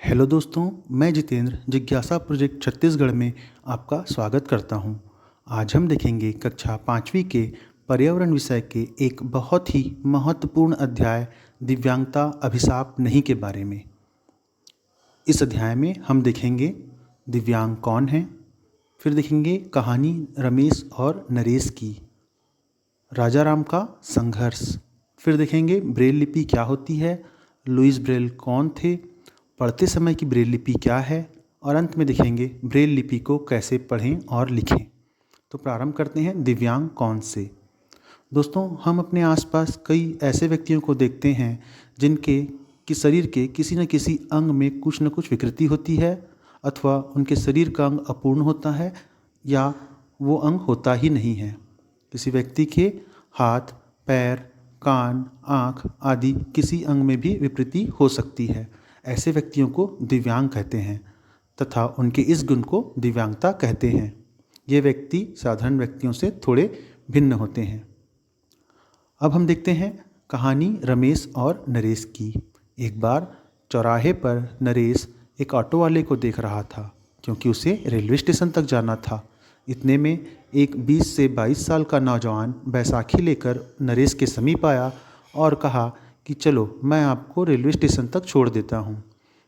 Hello दोस्तों, मैं जितेंद्र जिज्ञासा प्रोजेक्ट छत्तीसगढ़ में आपका स्वागत करता हूं। आज हम देखेंगे कक्षा 5वीं के पर्यावरण विषय के एक बहुत ही महत्वपूर्ण अध्याय दिव्यांगता अभिशाप नहीं के बारे में। इस अध्याय में हम देखेंगे दिव्यांग कौन हैं, फिर देखेंगे कहानी रमेश और नरेश की, राजा राम का संघर्ष, फिर देखेंगे ब्रेल लिपि क्या होती है, लुईस ब्रेल कौन थे, पढ़ते समय की ब्रेल लिपि क्या है और अंत में देखेंगे ब्रेल लिपि को कैसे पढ़ें और लिखें। तो प्रारंभ करते हैं दिव्यांग कौन से। दोस्तों, हम अपने आसपास कई ऐसे व्यक्तियों को देखते हैं जिनके शरीर के किसी न किसी अंग में कुछ न कुछ विकृति होती है, अथवा उनके शरीर का अंग अपूर्ण होता है या वो अंग होता ही नहीं है। किसी व्यक्ति के हाथ, पैर, कान, आँख आदि किसी अंग में भी विकृति हो सकती है। ऐसे व्यक्तियों को दिव्यांग कहते हैं तथा उनके इस गुण को दिव्यांगता कहते हैं। ये व्यक्ति साधारण व्यक्तियों से थोड़े भिन्न होते हैं। अब हम देखते हैं कहानी रमेश और नरेश की। एक बार चौराहे पर नरेश एक ऑटो वाले को देख रहा था क्योंकि उसे रेलवे स्टेशन तक जाना था। इतने में एक 20 से 22 साल का नौजवान बैसाखी लेकर नरेश के समीप आया और कहा कि चलो मैं आपको रेलवे स्टेशन तक छोड़ देता हूँ।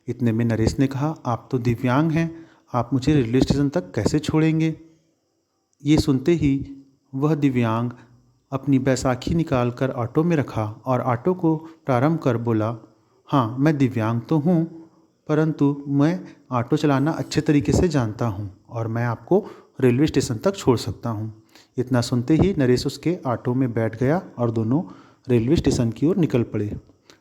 इतने में नरेश ने कहा, आप तो दिव्यांग हैं, आप मुझे रेलवे स्टेशन तक कैसे छोड़ेंगे। ये सुनते ही वह दिव्यांग अपनी बैसाखी निकाल कर ऑटो में रखा और ऑटो को प्रारंभ कर बोला, हाँ मैं दिव्यांग तो हूँ, परंतु मैं ऑटो चलाना अच्छे तरीके से जानता हूँ और मैं आपको रेलवे स्टेशन तक छोड़ सकता हूँ। इतना सुनते ही नरेश उसके ऑटो में बैठ गया और दोनों रेलवे स्टेशन की ओर निकल पड़े।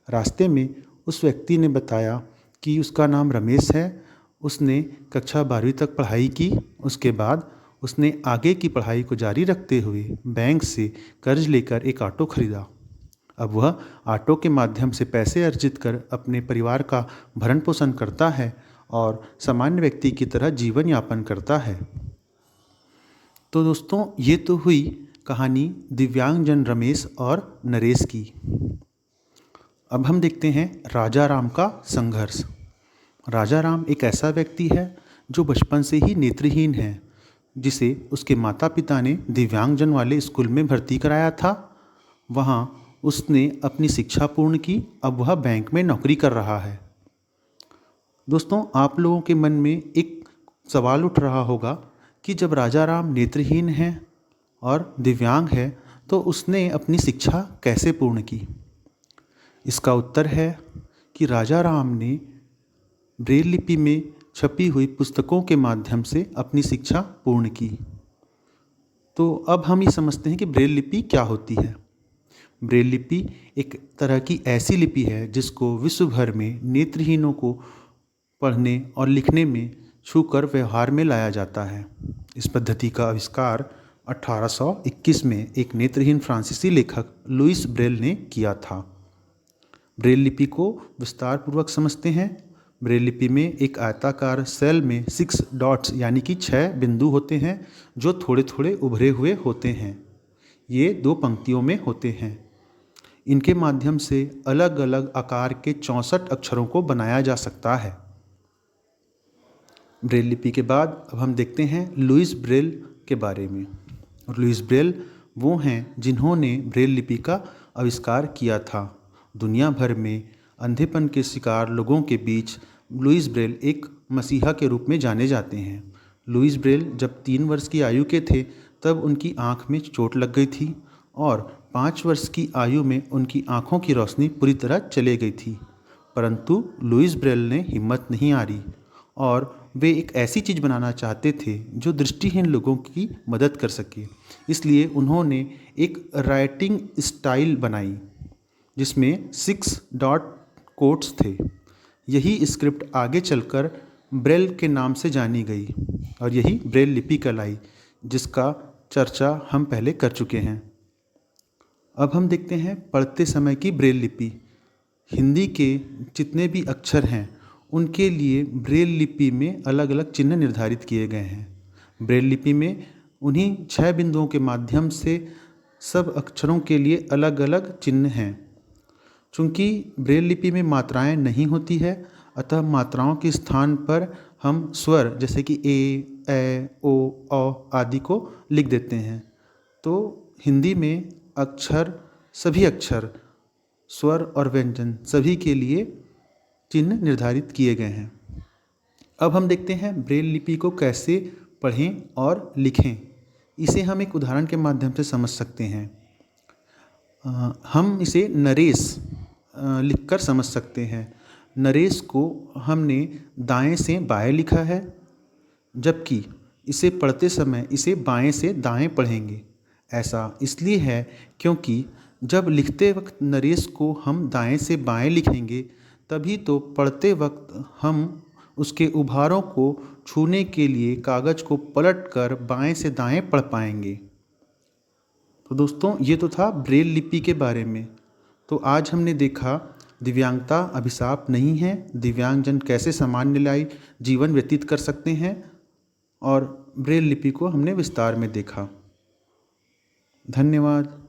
रास्ते में उस व्यक्ति ने बताया कि उसका नाम रमेश है, उसने कक्षा 12वीं तक पढ़ाई की। उसके बाद उसने आगे की पढ़ाई को जारी रखते हुए बैंक से कर्ज लेकर एक ऑटो खरीदा। अब वह ऑटो के माध्यम से पैसे अर्जित कर अपने परिवार का भरण पोषण करता है और सामान्य व्यक्ति की तरह जीवन यापन करता है। तो दोस्तों, ये तो हुई कहानी दिव्यांगजन रमेश और नरेश की। अब हम देखते हैं राजा राम का संघर्ष। राजा राम एक ऐसा व्यक्ति है जो बचपन से ही नेत्रहीन है, जिसे उसके माता पिता ने दिव्यांगजन वाले स्कूल में भर्ती कराया था। वहाँ उसने अपनी शिक्षा पूर्ण की। अब वह बैंक में नौकरी कर रहा है। दोस्तों, आप लोगों के मन में एक सवाल उठ रहा होगा कि जब राजा राम नेत्रहीन है और दिव्यांग है तो उसने अपनी शिक्षा कैसे पूर्ण की। इसका उत्तर है कि राजा राम ने ब्रेल लिपि में छपी हुई पुस्तकों के माध्यम से अपनी शिक्षा पूर्ण की। तो अब हम ये समझते हैं कि ब्रेल लिपि क्या होती है। ब्रेल लिपि एक तरह की ऐसी लिपि है जिसको विश्व भर में नेत्रहीनों को पढ़ने और लिखने में छूकर व्यवहार में लाया जाता है। इस पद्धति का आविष्कार 1821 में एक नेत्रहीन फ्रांसीसी लेखक लुईस ब्रेल ने किया था। ब्रेल लिपि को विस्तार पूर्वक समझते हैं। ब्रेल लिपि में एक आयताकार सेल में 6 डॉट्स यानी कि 6 बिंदु होते हैं जो थोड़े थोड़े उभरे हुए होते हैं। ये 2 पंक्तियों में होते हैं। इनके माध्यम से अलग अलग आकार के 64 अक्षरों को बनाया जा सकता है। ब्रेल लिपि के बाद अब हम देखते हैं लुईस ब्रेल के बारे में। और लुईस ब्रेल वो हैं जिन्होंने ब्रेल लिपि का आविष्कार किया था। दुनिया भर में अंधेपन के शिकार लोगों के बीच लुईस ब्रेल एक मसीहा के रूप में जाने जाते हैं। लुईस ब्रेल जब 3 वर्ष की आयु के थे तब उनकी आँख में चोट लग गई थी और 5 वर्ष की आयु में उनकी आँखों की रोशनी पूरी तरह चले गई थी। परंतु लुईस ब्रेल ने हिम्मत नहीं हारी और वे एक ऐसी चीज़ बनाना चाहते थे जो दृष्टिहीन लोगों की मदद कर सके। इसलिए उन्होंने एक राइटिंग स्टाइल बनाई जिसमें 6 डॉट कोट्स थे। यही स्क्रिप्ट आगे चलकर ब्रेल के नाम से जानी गई और यही ब्रेल लिपि कहलाई, जिसका चर्चा हम पहले कर चुके हैं। अब हम देखते हैं पढ़ते समय की ब्रेल लिपि। हिंदी के जितने भी अक्षर हैं उनके लिए ब्रेल लिपि में अलग अलग चिन्ह निर्धारित किए गए हैं। ब्रेल लिपि में उन्हीं 6 बिंदुओं के माध्यम से सब अक्षरों के लिए अलग अलग चिन्ह हैं। चूँकि ब्रेल लिपि में मात्राएं नहीं होती है, अतः मात्राओं के स्थान पर हम स्वर जैसे कि ए ओ आदि को लिख देते हैं। तो हिंदी में सभी अक्षर स्वर और व्यंजन सभी के लिए चिन्ह निर्धारित किए गए हैं। अब हम देखते हैं ब्रेल लिपि को कैसे पढ़ें और लिखें। इसे हम एक उदाहरण के माध्यम से समझ सकते हैं। हम इसे नरेश लिखकर समझ सकते हैं। नरेश को हमने दाएं से बाएं लिखा है, जबकि इसे पढ़ते समय इसे बाएं से दाएं पढ़ेंगे। ऐसा इसलिए है क्योंकि जब लिखते वक्त नरेश को हम दाएं से बाएं लिखेंगे, तभी तो पढ़ते वक्त हम उसके उभारों को छूने के लिए कागज़ को पलटकर बाएं से दाएं पढ़ पाएंगे। तो दोस्तों, ये तो था ब्रेल लिपि के बारे में। तो आज हमने देखा दिव्यांगता अभिशाप नहीं है, दिव्यांगजन कैसे सामान्य लायक जीवन व्यतीत कर सकते हैं, और ब्रेल लिपि को हमने विस्तार में देखा। धन्यवाद।